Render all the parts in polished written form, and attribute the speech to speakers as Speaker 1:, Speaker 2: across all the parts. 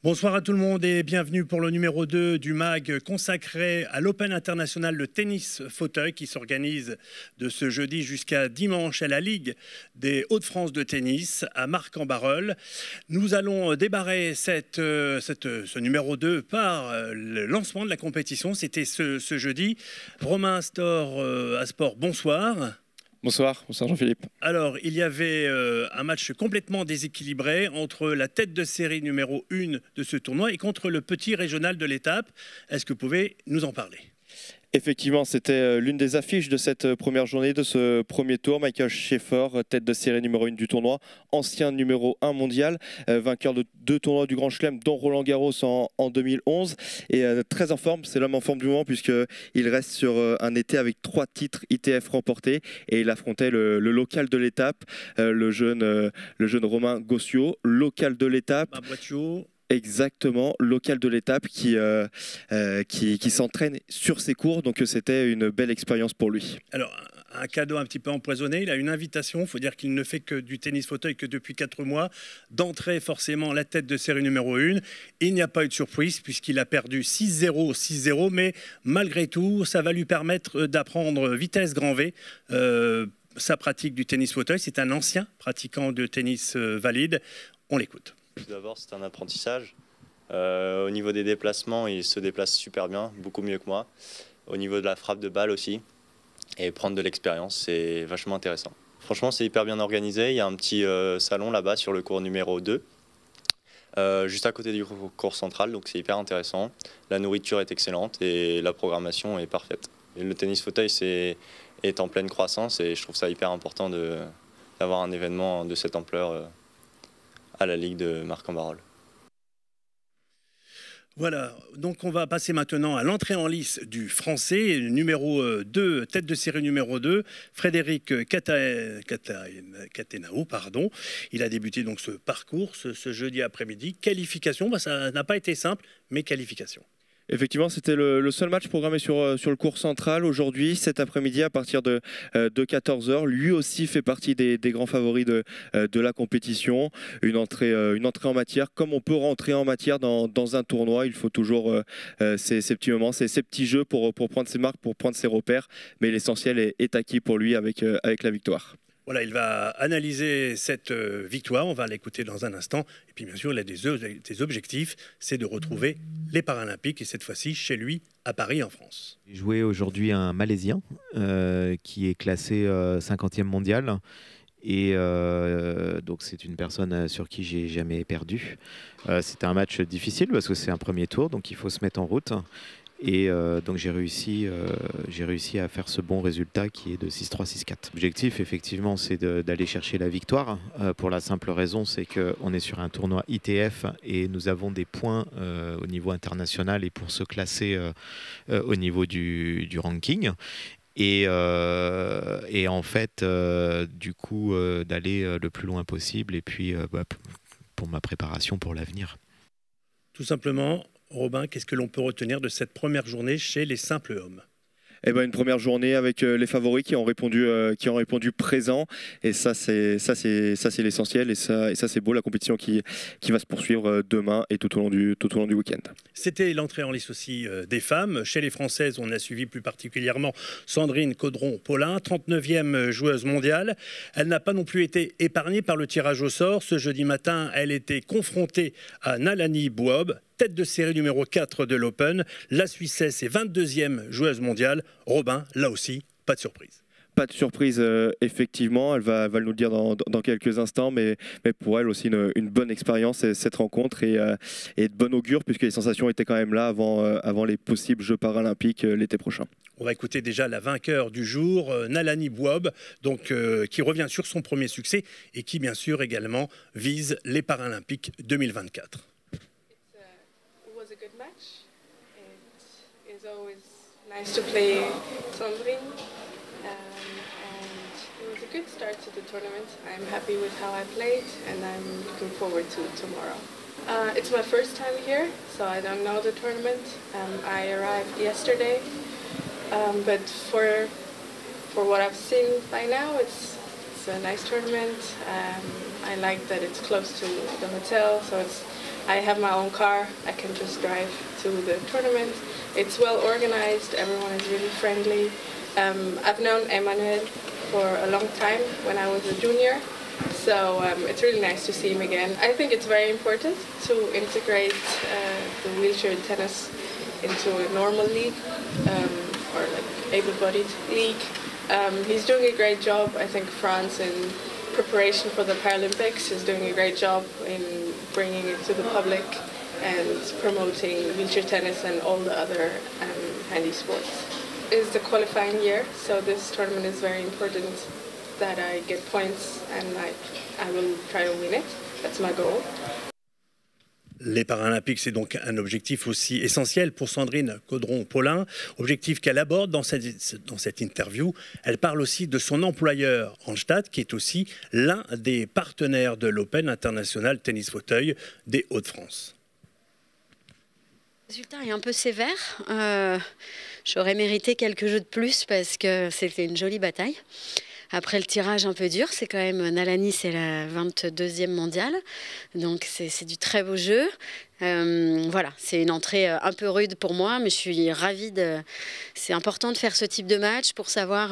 Speaker 1: Bonsoir à tout le monde et bienvenue pour le numéro 2 du MAG consacré à l'Open international de tennis fauteuil qui s'organise de ce jeudi jusqu'à dimanche à la Ligue des Hauts-de-France de tennis à Marc-en-Barœul. Nous allons débarrer ce numéro 2 par le lancement de la compétition. C'était ce jeudi. Romain Asport, bonsoir.
Speaker 2: Bonsoir Jean-Philippe.
Speaker 1: Alors, il y avait un match complètement déséquilibré entre la tête de série numéro 1 de ce tournoi et contre le petit régional de l'étape. Est-ce que vous pouvez nous en parler ?
Speaker 2: Effectivement, c'était l'une des affiches de cette première journée, de ce premier tour. Michael Schaefer, tête de série numéro 1 du tournoi, ancien numéro 1 mondial, vainqueur de 2 tournois du Grand Chelem, dont Roland Garros en 2011. Et très en forme, c'est l'homme en forme du moment puisqu'il reste sur un été avec 3 titres ITF remportés. Et il affrontait le local de l'étape, le jeune Romain Goscio, local de l'étape. Exactement, local de l'étape qui s'entraîne sur ses cours, donc c'était une belle expérience pour lui.
Speaker 1: Alors, un cadeau un petit peu empoisonné, il a une invitation, il faut dire qu'il ne fait que du tennis fauteuil que depuis 4 mois, d'entrer forcément la tête de série numéro 1. Il n'y a pas eu de surprise puisqu'il a perdu 6-0, 6-0, mais malgré tout, ça va lui permettre d'apprendre vitesse grand V. Sa pratique du tennis fauteuil, c'est un ancien pratiquant de tennis valide. On l'écoute.
Speaker 3: Tout d'abord, c'est un apprentissage. Au niveau des déplacements, il se déplace super bien, beaucoup mieux que moi. Au niveau de la frappe de balle aussi. Et prendre de l'expérience, c'est vachement intéressant. Franchement, c'est hyper bien organisé. Il y a un petit salon là-bas sur le cours numéro 2, juste à côté du cours central, donc c'est hyper intéressant. La nourriture est excellente et la programmation est parfaite. Et le tennis fauteuil est en pleine croissance et je trouve ça hyper important d'avoir un événement de cette ampleur à la Ligue de Marc-en-Barœul.
Speaker 1: Voilà, donc on va passer maintenant à l'entrée en lice du Français, numéro 2, tête de série numéro 2, Frédéric Catenao, pardon. Il a débuté donc ce parcours ce jeudi après-midi. Qualification, ça n'a pas été simple, mais qualification.
Speaker 2: Effectivement, c'était le seul match programmé sur le cours central aujourd'hui, cet après-midi à partir de 14h. Lui aussi fait partie des grands favoris de la compétition. Une entrée en matière. Comme on peut rentrer en matière dans un tournoi, il faut toujours ces petits moments, ces petits jeux pour prendre ses marques, pour prendre ses repères. Mais l'essentiel est acquis pour lui avec la victoire.
Speaker 1: Voilà, il va analyser cette victoire, on va l'écouter dans un instant. Et puis bien sûr, il a des objectifs, c'est de retrouver les Paralympiques, et cette fois-ci chez lui, à Paris, en France.
Speaker 4: J'ai joué aujourd'hui un Malaisien qui est classé 50e mondial. Et donc c'est une personne sur qui j'ai jamais perdu. C'était un match difficile parce que c'est un premier tour, donc il faut se mettre en route. Et donc j'ai réussi à faire ce bon résultat qui est de 6-3, 6-4. L'objectif effectivement c'est d'aller chercher la victoire pour la simple raison c'est qu'on est sur un tournoi ITF et nous avons des points au niveau international et pour se classer au niveau du ranking. Et en fait, du coup, d'aller le plus loin possible et puis pour ma préparation pour l'avenir.
Speaker 1: Tout simplement, Robin, qu'est-ce que l'on peut retenir de cette première journée chez les simples hommes ?
Speaker 2: Eh ben, une première journée avec les favoris qui ont répondu présent, et ça c'est l'essentiel, et ça c'est beau, la compétition qui va se poursuivre demain et tout au long du week-end.
Speaker 1: C'était l'entrée en lice aussi des femmes. Chez les Françaises, on a suivi plus particulièrement Sandrine Caudron-Paulin, 39e joueuse mondiale. Elle n'a pas non plus été épargnée par le tirage au sort. Ce jeudi matin, elle était confrontée à Nalani Bouab, tête de série numéro 4 de l'Open. La Suissesse est 22e joueuse mondiale. Robin, là aussi, pas de surprise.
Speaker 2: Pas de surprise, effectivement. Elle va nous le dire dans quelques instants, mais pour elle aussi une bonne expérience cette rencontre et de bon augure puisque les sensations étaient quand même là avant les possibles Jeux paralympiques l'été prochain.
Speaker 1: On va écouter déjà la vainqueur du jour, Nalani Bouab, donc, qui revient sur son premier succès et qui bien sûr également vise les Paralympiques 2024.
Speaker 5: Nice to play Sandrine, and it was a good start to the tournament. I'm happy with how I played, and I'm looking forward to tomorrow. It's my first time here, so I don't know the tournament. I arrived yesterday, but for what I've seen by now, it's a nice tournament. I like that it's close to the hotel, so it's I have my own car. I can just drive to the tournament. It's well organized. Everyone is really friendly. I've known Emmanuel for a long time when I was a junior. So it's really nice to see him again. I think it's very important to integrate the wheelchair tennis into a normal league or like able-bodied league. He's doing a great job. I think France in preparation for the Paralympics is doing a great job in bringing it to the public and promoting wheelchair tennis and all the other handy sports. It's the qualifying year, so this tournament is very important that I get points and I will try to win it. That's my goal.
Speaker 1: Les Paralympiques, c'est donc un objectif aussi essentiel pour Sandrine Caudron-Paulin, objectif qu'elle aborde dans cette interview. Elle parle aussi de son employeur, Randstad, qui est aussi l'un des partenaires de l'Open International Tennis Fauteuil des Hauts-de-France.
Speaker 6: Le résultat est un peu sévère. J'aurais mérité quelques jeux de plus parce que c'était une jolie bataille. Après le tirage un peu dur, c'est quand même Nalani, c'est la 22e mondiale, donc c'est du très beau jeu. Voilà, c'est une entrée un peu rude pour moi, mais je suis ravie de... C'est important de faire ce type de match pour savoir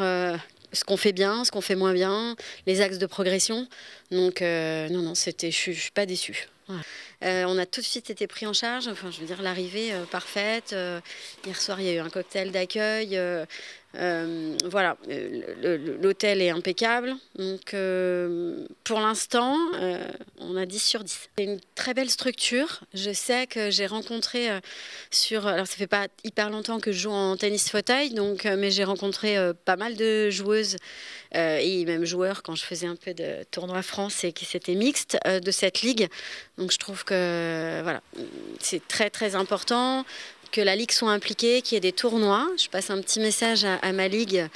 Speaker 6: ce qu'on fait bien, ce qu'on fait moins bien, les axes de progression. Donc non, je suis pas déçue. Voilà. On a tout de suite été pris en charge, enfin je veux dire l'arrivée parfaite. Hier soir il y a eu un cocktail d'accueil. Voilà, l'hôtel est impeccable. Donc pour l'instant, on a 10 sur 10. C'est une très belle structure. Je sais que j'ai rencontré alors ça fait pas hyper longtemps que je joue en tennis fauteuil, donc, mais j'ai rencontré pas mal de joueuses et même joueurs quand je faisais un peu de tournoi France et qui c'était mixte de cette ligue. Donc je trouve que voilà, c'est très très important que la ligue soit impliquée, qu'il y ait des tournois. Je passe un petit message à ma ligue,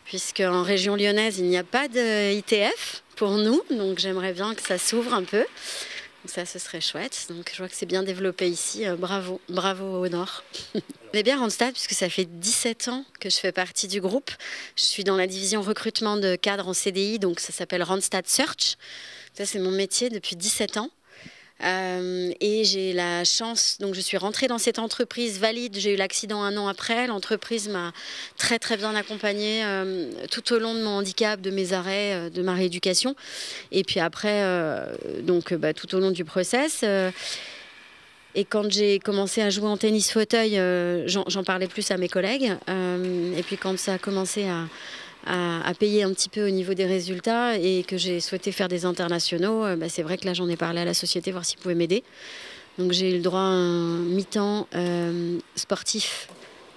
Speaker 6: puisqu'en région lyonnaise, il n'y a pas de ITF pour nous, donc j'aimerais bien que ça s'ouvre un peu. Donc ça, ce serait chouette. Donc je vois que c'est bien développé ici. Bravo, bravo au Nord. J'aime bien Randstad, puisque ça fait 17 ans que je fais partie du groupe. Je suis dans la division recrutement de cadres en CDI, donc ça s'appelle Randstad Search. Ça, c'est mon métier depuis 17 ans. Et j'ai la chance, donc je suis rentrée dans cette entreprise valide, j'ai eu l'accident un an après, l'entreprise m'a très très bien accompagnée tout au long de mon handicap, de mes arrêts, de ma rééducation, et puis après donc tout au long du process. Et quand j'ai commencé à jouer en tennis fauteuil, j'en parlais plus à mes collègues, et puis quand ça a commencé à payer un petit peu au niveau des résultats et que j'ai souhaité faire des internationaux, c'est vrai que là j'en ai parlé à la société, voir s'ils pouvaient m'aider. Donc j'ai eu le droit à un mi-temps sportif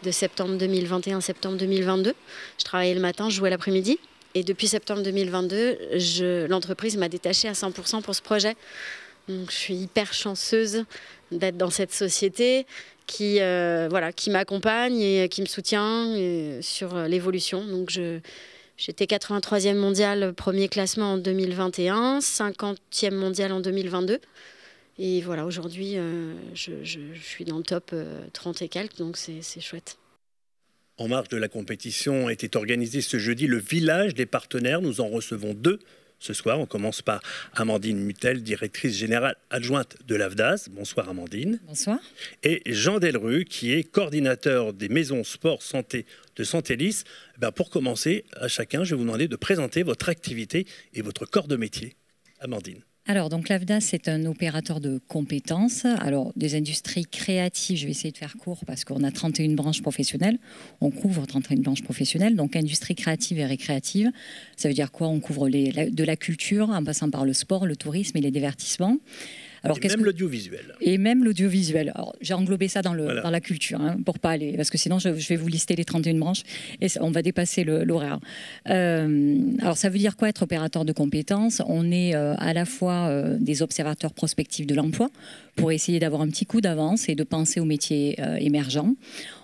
Speaker 6: de septembre 2021 à septembre 2022. Je travaillais le matin, je jouais l'après-midi. Et depuis septembre 2022, l'entreprise m'a détachée à 100% pour ce projet. Donc je suis hyper chanceuse d'être dans cette société qui m'accompagne et qui me soutient sur l'évolution. Donc j'étais 83e mondiale, premier classement en 2021, 50e mondiale en 2022. Et voilà, aujourd'hui, je suis dans le top 30 et quelques, donc c'est chouette.
Speaker 1: En marge de la compétition était organisé ce jeudi le village des partenaires. Nous en recevons 2. Ce soir, on commence par Amandine Mutel, directrice générale adjointe de l'AFDAS. Bonsoir Amandine.
Speaker 7: Bonsoir.
Speaker 1: Et Jean Delru, qui est coordinateur des maisons sport santé de Santélis. Pour commencer, à chacun, je vais vous demander de présenter votre activité et votre corps de métier. Amandine.
Speaker 7: Alors, donc l'AFDAS, c'est un opérateur de compétences. Alors, des industries créatives, je vais essayer de faire court parce qu'on a 31 branches professionnelles. On couvre 31 branches professionnelles. Donc, industrie créative et récréative, ça veut dire quoi? On couvre de la culture en passant par le sport, le tourisme et les divertissements. Alors,
Speaker 1: et même l'audiovisuel.
Speaker 7: Et même l'audiovisuel. Alors, j'ai englobé ça dans la culture, pour pas aller, parce que sinon je vais vous lister les 31 branches et on va dépasser l'horaire. Alors, ça veut dire quoi être opérateur de compétences? On est à la fois des observateurs prospectifs de l'emploi pour essayer d'avoir un petit coup d'avance et de penser aux métiers émergents.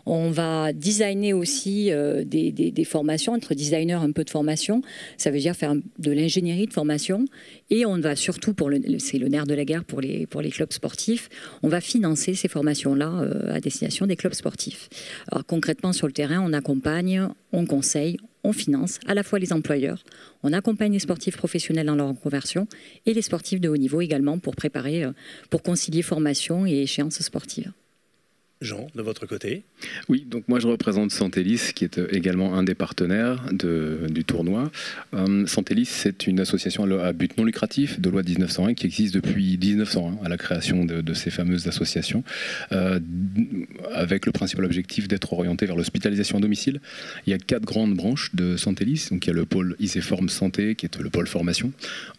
Speaker 7: On va designer aussi des formations, être designer un peu de formation. Ça veut dire faire de l'ingénierie de formation. Et on va surtout, c'est le nerf de la guerre pour les clubs sportifs, on va financer ces formations-là à destination des clubs sportifs. Alors concrètement, sur le terrain, on accompagne, on conseille, on finance à la fois les employeurs, on accompagne les sportifs professionnels dans leur reconversion et les sportifs de haut niveau également pour préparer, pour concilier formation et échéances sportives.
Speaker 1: Jean, de votre côté?
Speaker 8: Oui, donc moi je représente Santélis, qui est également un des partenaires du tournoi. Santélis, c'est une association à but non lucratif de loi 1901 qui existe depuis 1901, à la création de ces fameuses associations, avec le principal objectif d'être orienté vers l'hospitalisation à domicile. Il y a 4 grandes branches de Santélis, donc il y a le pôle ISEFORM Santé, qui est le pôle formation.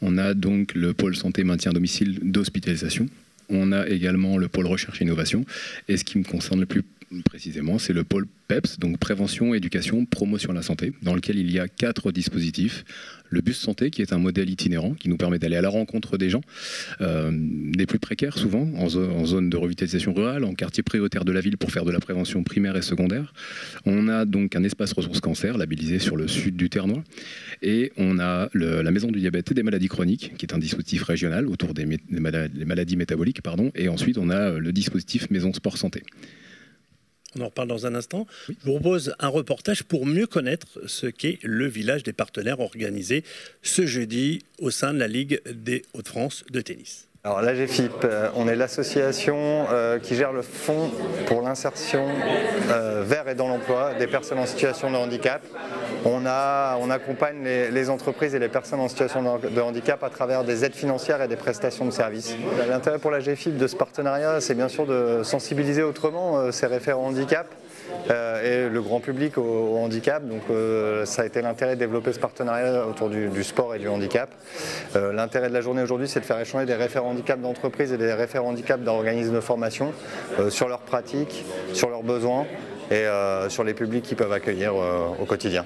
Speaker 8: On a donc le pôle santé maintien à domicile d'hospitalisation. On a également le pôle recherche et innovation. Et ce qui me concerne le plus précisément, c'est le pôle PEPS, donc prévention, éducation, promotion de la santé, dans lequel il y a 4 dispositifs. Le bus santé, qui est un modèle itinérant, qui nous permet d'aller à la rencontre des gens, des plus précaires souvent, en zone de revitalisation rurale, en quartier prioritaire de la ville pour faire de la prévention primaire et secondaire. On a donc un espace ressources cancer, labellisé sur le sud du Ternois. Et on a la maison du diabète et des maladies chroniques, qui est un dispositif régional autour des maladies métaboliques. Et ensuite, on a le dispositif maison sport santé.
Speaker 1: On en reparle dans un instant. Oui. Je vous propose un reportage pour mieux connaître ce qu'est le village des partenaires organisé ce jeudi au sein de la Ligue des Hauts-de-France de tennis.
Speaker 9: Alors l'AGFIP, on est l'association qui gère le fonds pour l'insertion vers et dans l'emploi des personnes en situation de handicap. On accompagne les entreprises et les personnes en situation de handicap à travers des aides financières et des prestations de services. L'intérêt pour l'AGFIP de ce partenariat, c'est bien sûr de sensibiliser autrement ces référents handicap et le grand public au handicap. Donc ça a été l'intérêt de développer ce partenariat autour du sport et du handicap. L'intérêt de la journée aujourd'hui, c'est de faire échanger des référents handicap d'entreprise et des référents handicap d'organismes de formation sur leurs pratiques, sur leurs besoins et sur les publics qu'ils peuvent accueillir au quotidien.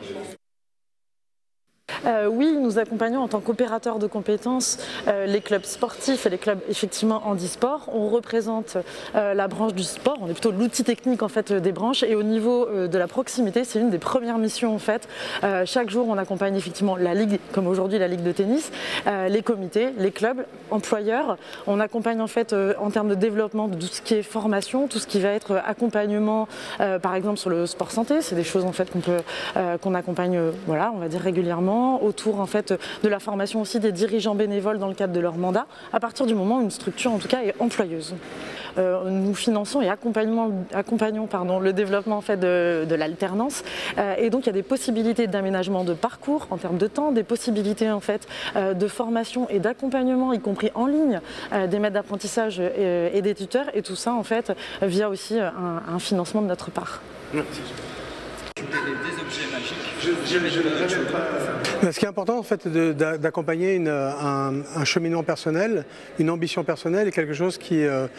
Speaker 10: Oui, nous accompagnons en tant qu'opérateurs de compétences les clubs sportifs et les clubs effectivement handisport. On représente la branche du sport, on est plutôt l'outil technique en fait des branches, et au niveau de la proximité, c'est une des premières missions en fait. Chaque jour, on accompagne effectivement la ligue, comme aujourd'hui la ligue de tennis, les comités, les clubs, employeurs. On accompagne en fait en termes de développement de tout ce qui est formation, tout ce qui va être accompagnement, par exemple sur le sport santé. C'est des choses en fait qu'on accompagne, voilà, on va dire régulièrement, autour en fait de la formation aussi des dirigeants bénévoles dans le cadre de leur mandat, à partir du moment où une structure en tout cas est employeuse. Nous finançons et accompagnons le développement en fait de l'alternance, et donc il y a des possibilités d'aménagement de parcours en termes de temps, des possibilités en fait de formation et d'accompagnement, y compris en ligne, des maîtres d'apprentissage et des tuteurs, et tout ça en fait via aussi un financement de notre part.
Speaker 1: Merci.
Speaker 11: Des objets magiques.
Speaker 12: Ce qui est important en fait, d'accompagner un cheminement personnel, une ambition personnelle, et quelque chose qui est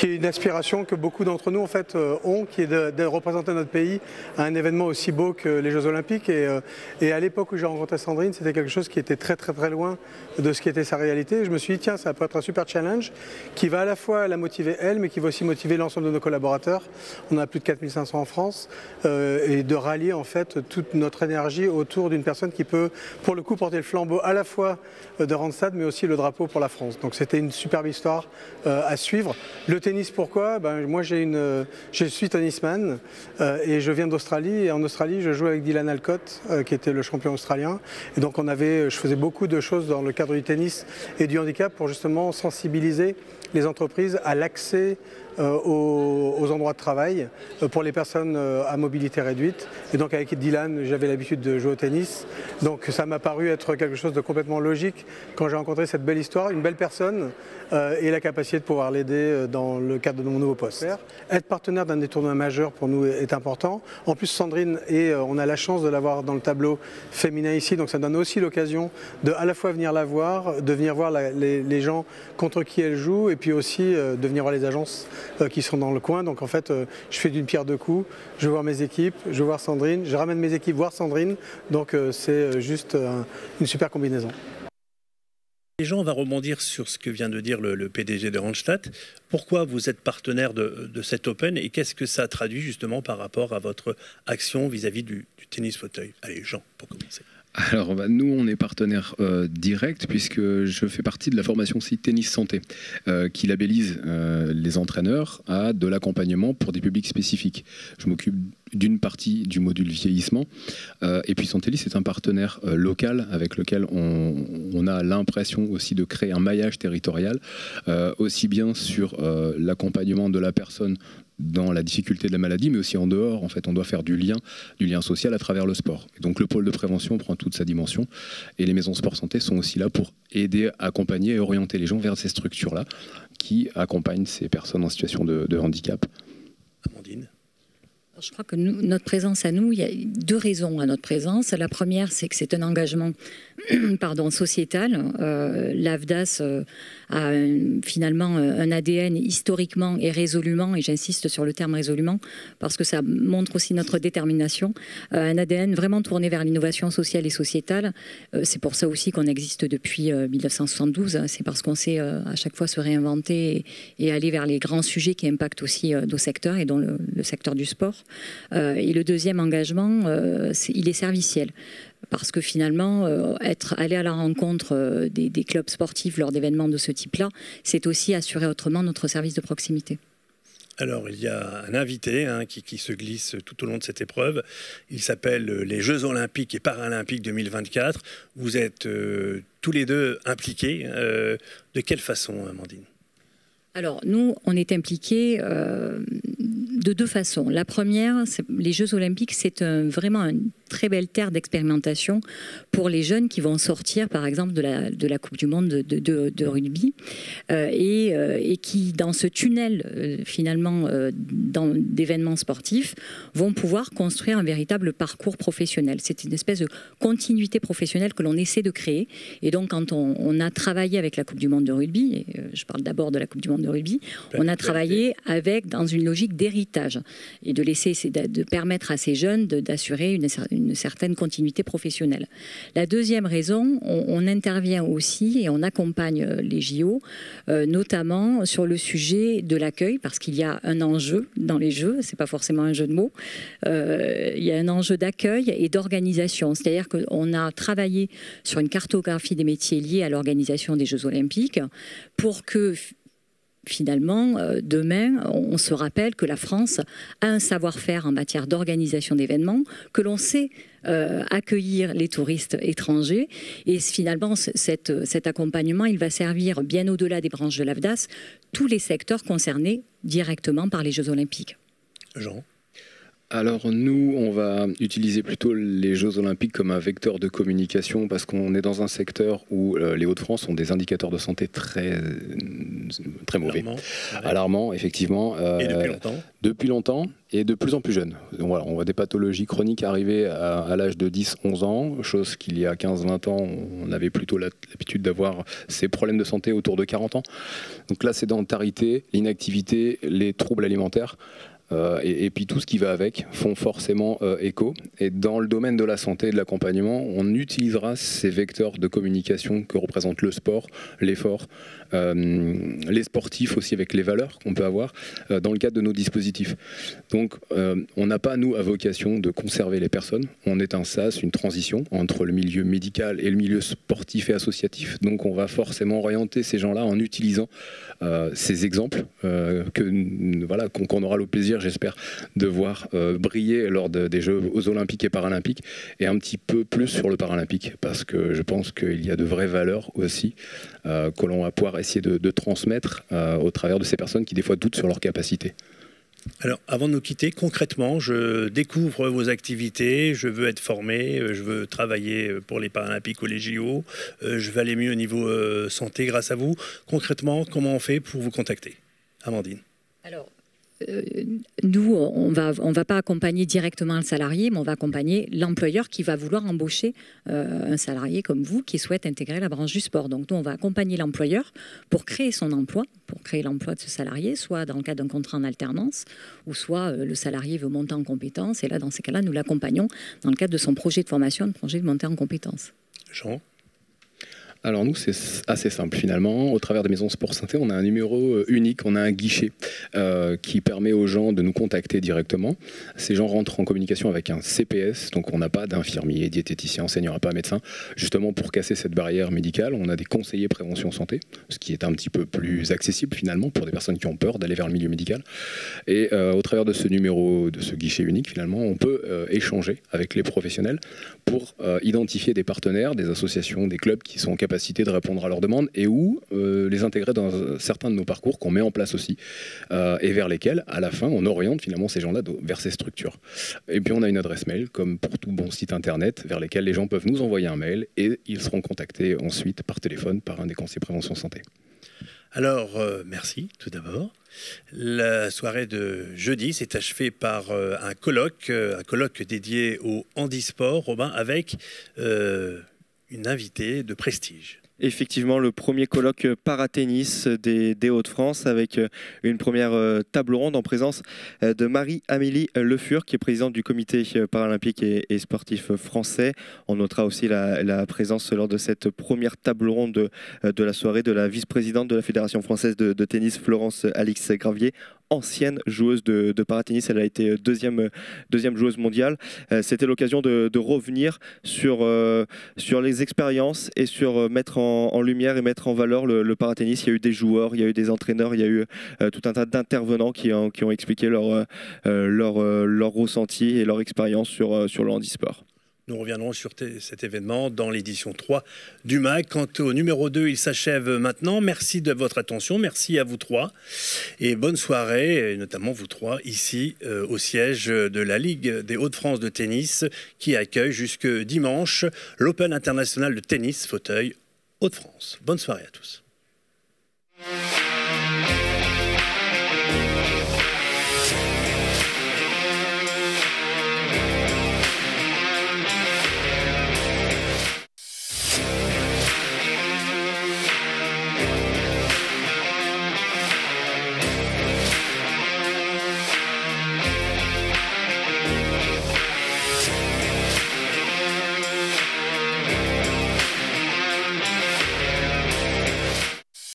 Speaker 12: une aspiration que beaucoup d'entre nous en fait ont, qui est de représenter notre pays à un événement aussi beau que les Jeux Olympiques. Et à l'époque où j'ai rencontré Sandrine, c'était quelque chose qui était très loin de ce qui était sa réalité. Et je me suis dit tiens, ça peut être un super challenge qui va à la fois la motiver elle, mais qui va aussi motiver l'ensemble de nos collaborateurs. On a plus de 4500 en France, et de rallier en fait toute notre énergie autour d'une personne qui peut pour le coup porter le flambeau à la fois de Randstad mais aussi le drapeau pour la France. Donc c'était une superbe histoire à suivre. Le tennis, pourquoi? Moi je suis tennisman et je viens d'Australie, et en Australie je joue avec Dylan Alcott qui était le champion australien, et donc je faisais beaucoup de choses dans le cadre du tennis et du handicap pour justement sensibiliser les entreprises à l'accès aux endroits de travail pour les personnes à mobilité réduite. Et donc avec Dylan, j'avais l'habitude de jouer au tennis. Donc ça m'a paru être quelque chose de complètement logique quand j'ai rencontré cette belle histoire, une belle personne et la capacité de pouvoir l'aider dans le cadre de mon nouveau poste. Être partenaire d'un des tournois majeurs pour nous est important. En plus Sandrine, on a la chance de l'avoir dans le tableau féminin ici, donc ça donne aussi l'occasion de à la fois venir la voir, de venir voir les gens contre qui elle joue, et puis aussi de venir voir les agences qui sont dans le coin. Donc en fait, je fais d'une pierre deux coups. Je vais voir mes équipes, je vais voir Sandrine, je ramène mes équipes voir Sandrine. Donc c'est juste une super combinaison.
Speaker 1: Les gens, on va rebondir sur ce que vient de dire le PDG de Randstad. Pourquoi vous êtes partenaire de cet Open, et qu'est-ce que ça traduit justement par rapport à votre action vis-à-vis du tennis fauteuil? Allez, Jean, pour commencer.
Speaker 8: Alors nous, on est partenaire direct puisque je fais partie de la formation aussi Tennis Santé qui labellise les entraîneurs à de l'accompagnement pour des publics spécifiques. Je m'occupe d'une partie du module vieillissement et puis Santélis est un partenaire local avec lequel on a l'impression aussi de créer un maillage territorial aussi bien sur l'accompagnement de la personne dans la difficulté de la maladie, mais aussi en dehors. En fait, on doit faire du lien social à travers le sport. Et donc le pôle de prévention prend toute sa dimension et les maisons sport santé sont aussi là pour aider, accompagner et orienter les gens vers ces structures-là qui accompagnent ces personnes en situation de handicap.
Speaker 1: Amandine.
Speaker 7: Je crois que notre présence à nous, il y a deux raisons à notre présence. La première, c'est que c'est un engagement sociétal. L'AFDAS a finalement un ADN historiquement et résolument, et j'insiste sur le terme résolument, parce que ça montre aussi notre détermination, un ADN vraiment tourné vers l'innovation sociale et sociétale. C'est pour ça aussi qu'on existe depuis 1972. C'est parce qu'on sait à chaque fois se réinventer et aller vers les grands sujets qui impactent aussi nos secteurs, et dont le secteur du sport. Et le deuxième engagement, il est serviciel. Parce que finalement, aller à la rencontre des clubs sportifs lors d'événements de ce type-là, c'est aussi assurer autrement notre service de proximité.
Speaker 1: Alors, il y a un invité qui se glisse tout au long de cette épreuve. Il s'appelle les Jeux Olympiques et Paralympiques 2024. Vous êtes tous les deux impliqués. De quelle façon, Amandine ?
Speaker 7: Alors, nous, on est impliqués de deux façons. La première, les Jeux Olympiques, c'est vraiment une très belle terre d'expérimentation pour les jeunes qui vont sortir, par exemple, de la Coupe du Monde de rugby et qui, dans ce tunnel, finalement, d'événements sportifs, vont pouvoir construire un véritable parcours professionnel. C'est une espèce de continuité professionnelle que l'on essaie de créer. Et donc, quand on a travaillé avec la Coupe du Monde de rugby, et je parle d'abord de la Coupe du Monde de rugby, on a travaillé dans une logique d'héritage et de permettre à ces jeunes d'assurer une certaine continuité professionnelle. La deuxième raison, on intervient aussi et on accompagne les JO, notamment sur le sujet de l'accueil, parce qu'il y a un enjeu dans les Jeux, c'est pas forcément un jeu de mots, il y a un enjeu d'accueil et d'organisation, c'est-à-dire qu'on a travaillé sur une cartographie des métiers liés à l'organisation des Jeux Olympiques pour que finalement, demain, on se rappelle que la France a un savoir-faire en matière d'organisation d'événements, que l'on sait accueillir les touristes étrangers. Et finalement, cet accompagnement, il va servir bien au-delà des branches de l'AFDAS, tous les secteurs concernés directement par les Jeux Olympiques.
Speaker 1: Jean ?
Speaker 8: Alors nous, on va utiliser plutôt les Jeux Olympiques comme un vecteur de communication parce qu'on est dans un secteur où les Hauts-de-France ont des indicateurs de santé très mauvais. Alarmants, effectivement.
Speaker 1: Et depuis longtemps ?
Speaker 8: Depuis longtemps et de plus en plus jeunes. Donc voilà, on voit des pathologies chroniques arriver à l'âge de 10-11 ans, chose qu'il y a 15-20 ans, on avait plutôt l'habitude d'avoir ces problèmes de santé autour de 40 ans. Donc la sédentarité, l'inactivité, les troubles alimentaires, et puis tout ce qui va avec font forcément écho. Et dans le domaine de la santé et de l'accompagnement, on utilisera ces vecteurs de communication que représentent le sport, l'effort, les sportifs aussi avec les valeurs qu'on peut avoir dans le cadre de nos dispositifs. Donc on n'a pas, nous, à vocation de conserver les personnes. On est un sas, une transition entre le milieu médical et le milieu sportif et associatif. Donc on va forcément orienter ces gens-là en utilisant ces exemples qu'on aura le plaisir, j'espère, de voir briller lors des Jeux Olympiques et Paralympiques, et un petit peu plus sur le Paralympique, parce que je pense qu'il y a de vraies valeurs aussi que l'on va pouvoir essayer de transmettre au travers de ces personnes qui des fois doutent sur leurs capacités.
Speaker 1: Alors, avant de nous quitter, concrètement, je découvre vos activités, je veux être formé, je veux travailler pour les Paralympiques ou les JO, je veux aller mieux au niveau santé grâce à vous. Concrètement, comment on fait pour vous contacter ? Amandine.
Speaker 7: Alors, nous, on va pas accompagner directement le salarié, mais on va accompagner l'employeur qui va vouloir embaucher un salarié comme vous qui souhaite intégrer la branche du sport. Donc nous, on va accompagner l'employeur pour créer son emploi, pour créer l'emploi de ce salarié, soit dans le cadre d'un contrat en alternance, ou soit le salarié veut monter en compétences. Et là, dans ces cas-là, nous l'accompagnons dans le cadre de son projet de formation, de projet de montée en compétences.
Speaker 1: Jean ?
Speaker 8: Alors nous, c'est assez simple finalement. Au travers de Maison Sport Santé, on a un numéro unique, on a un guichet qui permet aux gens de nous contacter directement. Ces gens rentrent en communication avec un CPS, donc on n'a pas d'infirmier, diététicien, enseignant, pas médecin. Justement pour casser cette barrière médicale, on a des conseillers prévention santé, ce qui est un petit peu plus accessible finalement pour des personnes qui ont peur d'aller vers le milieu médical. Et au travers de ce numéro, de ce guichet unique finalement, on peut échanger avec les professionnels pour identifier des partenaires, des associations, des clubs qui sont en capacité de répondre à leurs demandes et où les intégrer dans certains de nos parcours qu'on met en place aussi et vers lesquels, à la fin, on oriente finalement ces gens-là vers ces structures. Et puis on a une adresse mail, comme pour tout bon site internet, vers lesquels les gens peuvent nous envoyer un mail et ils seront contactés ensuite par téléphone par un des conseillers prévention santé.
Speaker 1: Alors, merci tout d'abord. La soirée de jeudi s'est achevée par un colloque dédié au handisport, Robin, avec une invitée de prestige.
Speaker 2: Effectivement, le premier colloque paratennis des Hauts-de-France avec une première table ronde en présence de Marie-Amélie Le Fur, qui est présidente du comité paralympique et sportif français. On notera aussi la présence lors de cette première table ronde de la soirée de la vice-présidente de la Fédération française de tennis, Florence Alix Gravier, ancienne joueuse de paratennis. Elle a été deuxième joueuse mondiale. C'était l'occasion de revenir sur les expériences et sur mettre en lumière et mettre en valeur le paratennis. Il y a eu des joueurs, il y a eu des entraîneurs, il y a eu tout un tas d'intervenants qui ont expliqué leur ressenti et leur expérience sur le handisport.
Speaker 1: Nous reviendrons sur cet événement dans l'édition 3 du MAG. Quant au numéro 2, il s'achève maintenant. Merci de votre attention. Merci à vous trois. Et bonne soirée, et notamment vous trois, ici au siège de la Ligue des Hauts-de-France de tennis qui accueille jusque dimanche l'Open international de tennis fauteuil Hauts-de-France. Bonne soirée à tous.